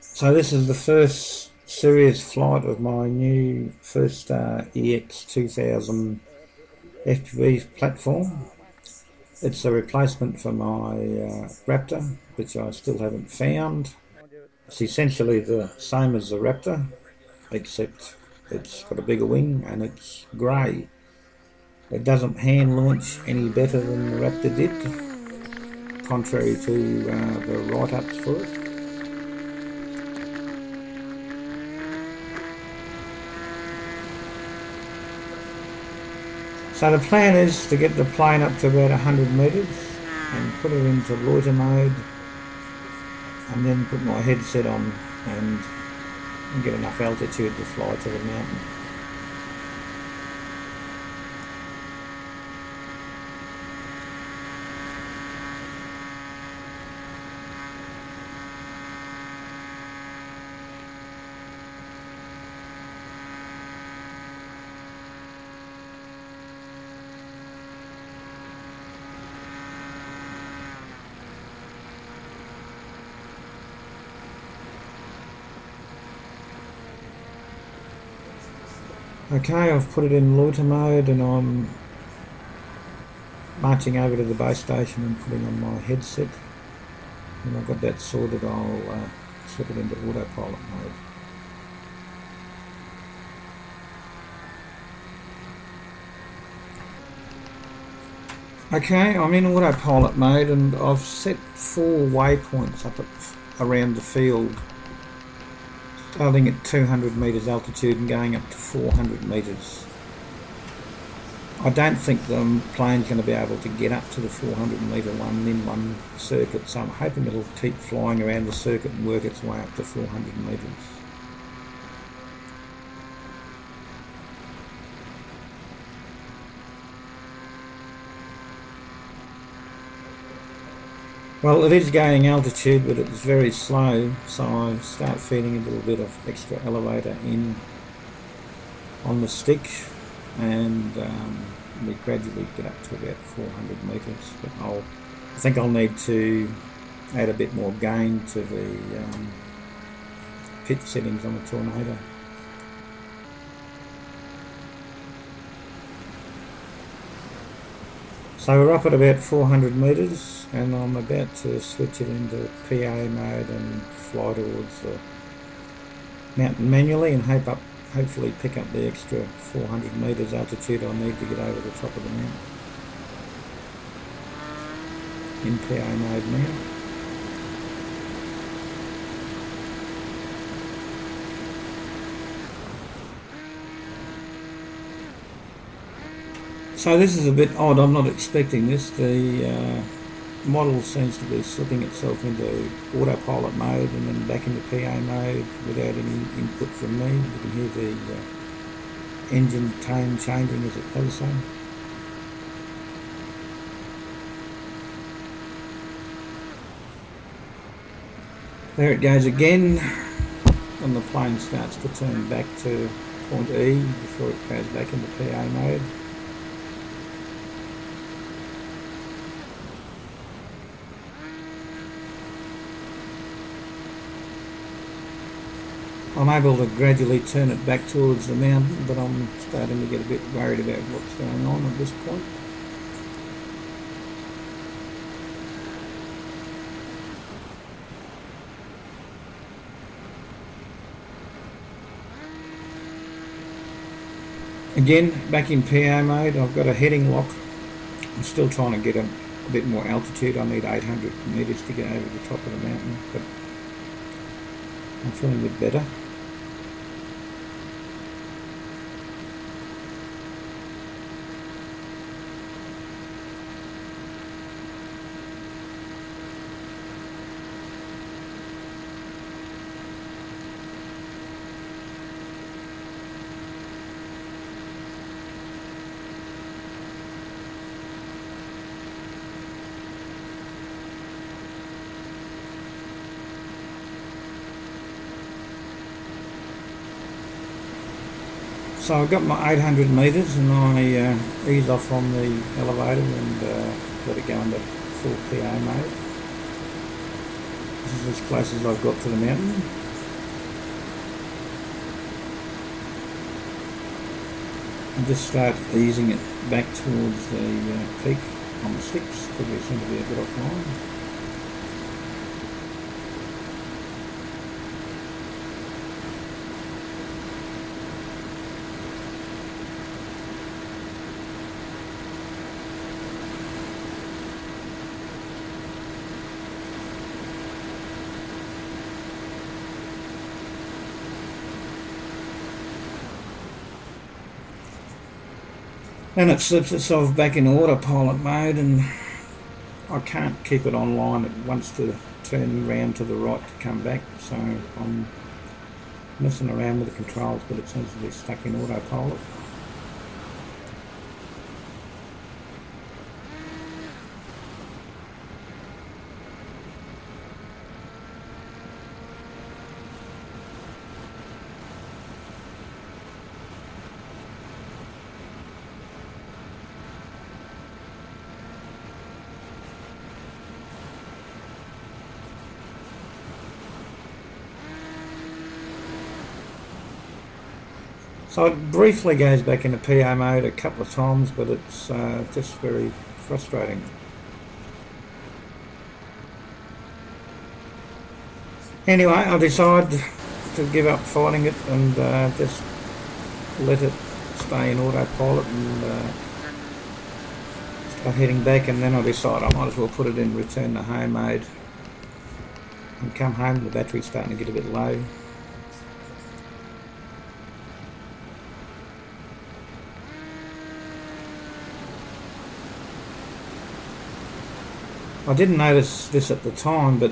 So this is the first serious flight of my new First EX 2000 FPV platform. It's a replacement for my Raptor, which I still haven't found. It's essentially the same as the Raptor, except it's got a bigger wing and it's grey. It doesn't hand launch any better than the Raptor did, contrary to the write-ups for it. So the plan is to get the plane up to about 100 metres and put it into loiter mode, and then put my headset on and get enough altitude to fly to the mountain. Okay, I've put it in loiter mode and I'm marching over to the base station and putting on my headset. When I've got that sorted, I'll slip it into autopilot mode. Okay, I'm in autopilot mode and I've set 4 waypoints up around the field, starting at 200 metres altitude and going up to 400 metres. I don't think the plane's going to be able to get up to the 400 metre one in one circuit, so I'm hoping it'll keep flying around the circuit and work its way up to 400 metres. Well, it is going altitude, but it's very slow, so I start feeding a little bit of extra elevator in on the stick, and we gradually get up to about 400 metres. But I think I'll need to add a bit more gain to the pitch settings on the Tornado. So we're up at about 400 metres and I'm about to switch it into PA mode and fly towards the mountain manually and hopefully pick up the extra 400 metres altitude I need to get over the top of the mountain. In PA mode now. So this is a bit odd, I'm not expecting this. The model seems to be slipping itself into autopilot mode and then back into PA mode without any input from me. You can hear the engine tone changing as it does so. There it goes again, and the plane starts to turn back to point E before it goes back into PA mode. I'm able to gradually turn it back towards the mountain, but I'm starting to get a bit worried about what's going on at this point. Again, back in PA mode, I've got a heading lock. I'm still trying to get a bit more altitude. I need 800 metres to get over the top of the mountain, but I'm feeling a bit better. So I got my 800 metres and I ease off on the elevator and let it go into full PA mode. This is as close as I've got to the mountain. And just start easing it back towards the peak on the sticks, because we seem to be a bit offline. Then it slips itself back in autopilot mode, and I can't keep it online. It wants to turn round to the right to come back, so I'm messing around with the controls, but it seems to be stuck in autopilot. So it briefly goes back into PO mode a couple of times, but it's just very frustrating. Anyway, I decided to give up fighting it and just let it stay in autopilot and start heading back, and then I decided I might as well put it in return to home mode and come home. The battery's starting to get a bit low. I didn't notice this at the time, but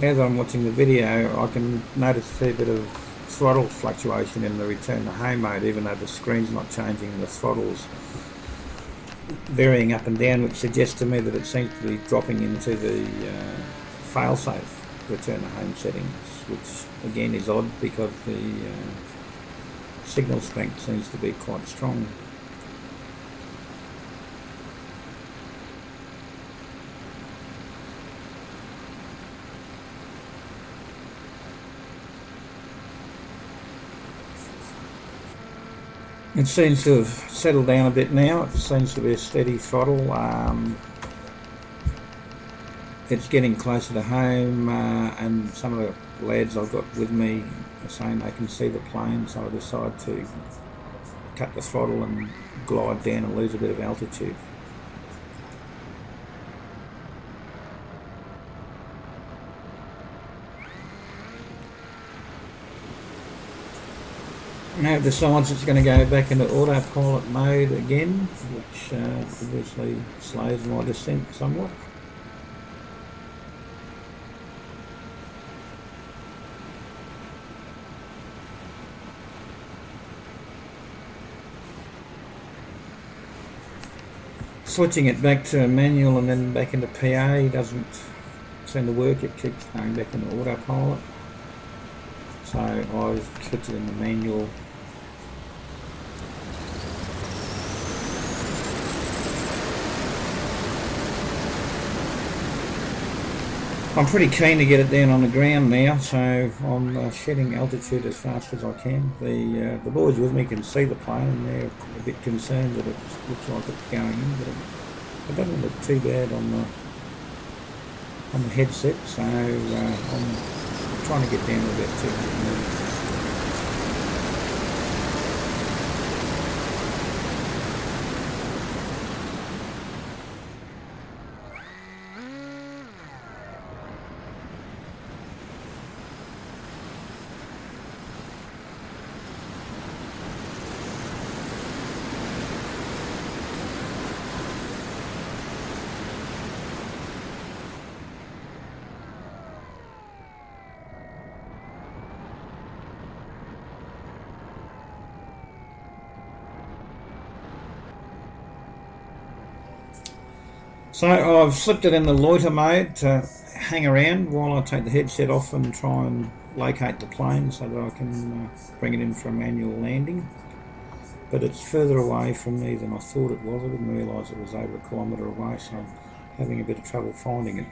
now that I'm watching the video, I can notice a fair bit of throttle fluctuation in the return to home mode, even though the screen's not changing. The throttle's varying up and down, which suggests to me that it seems to be dropping into the fail-safe return to home settings, which again is odd because the signal strength seems to be quite strong. It seems to have settled down a bit now. It seems to be a steady throttle. It's getting closer to home, and some of the lads I've got with me are saying they can see the plane, so I decided to cut the throttle and glide down and lose a bit of altitude. Now it decides it's going to go back into autopilot mode again, which obviously slows my descent somewhat. Switching it back to manual and then back into PA doesn't seem to work. It keeps going back into autopilot. So I switch it into manual. I'm pretty keen to get it down on the ground now, so I'm shedding altitude as fast as I can. The boys with me can see the plane and they're a bit concerned that it looks like it's going in, but it doesn't look too bad on the headset, so I'm trying to get down to about 200 meters. So I've slipped it in the loiter mode to hang around while I take the headset off and try and locate the plane so that I can bring it in for a manual landing. But it's further away from me than I thought it was. I didn't realise it was over 1 kilometre away, so I'm having a bit of trouble finding it.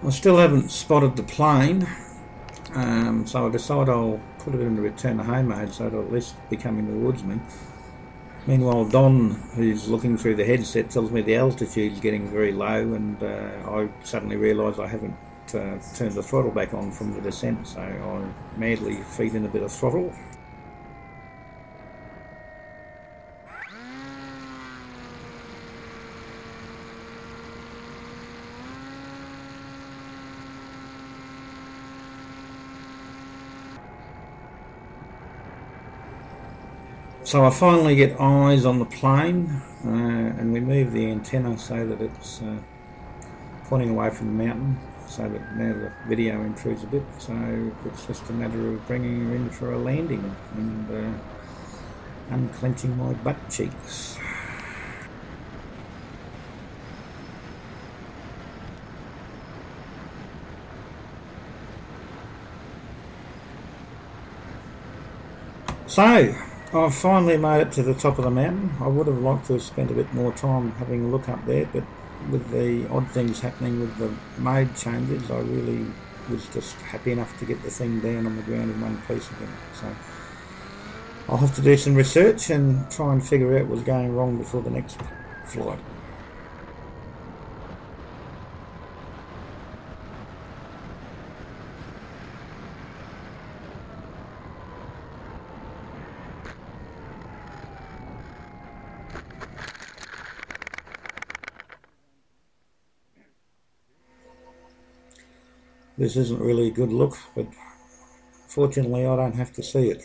I still haven't spotted the plane, so I decide I'll put it into return to home mode so it'll at least becoming the woodsman. Meanwhile, Don, who's looking through the headset, tells me the altitude's getting very low, and I suddenly realise I haven't turned the throttle back on from the descent, so I madly feed in a bit of throttle. So I finally get eyes on the plane, and we move the antenna so that it's pointing away from the mountain, so that now the video improves a bit, so it's just a matter of bringing her in for a landing and unclenching my butt cheeks. So I've finally made it to the top of the mountain. I would have liked to have spent a bit more time having a look up there, but with the odd things happening with the mode changes, I really was just happy enough to get the thing down on the ground in one piece again. So I'll have to do some research and try and figure out what's going wrong before the next flight. This isn't really a good look, but fortunately I don't have to see it.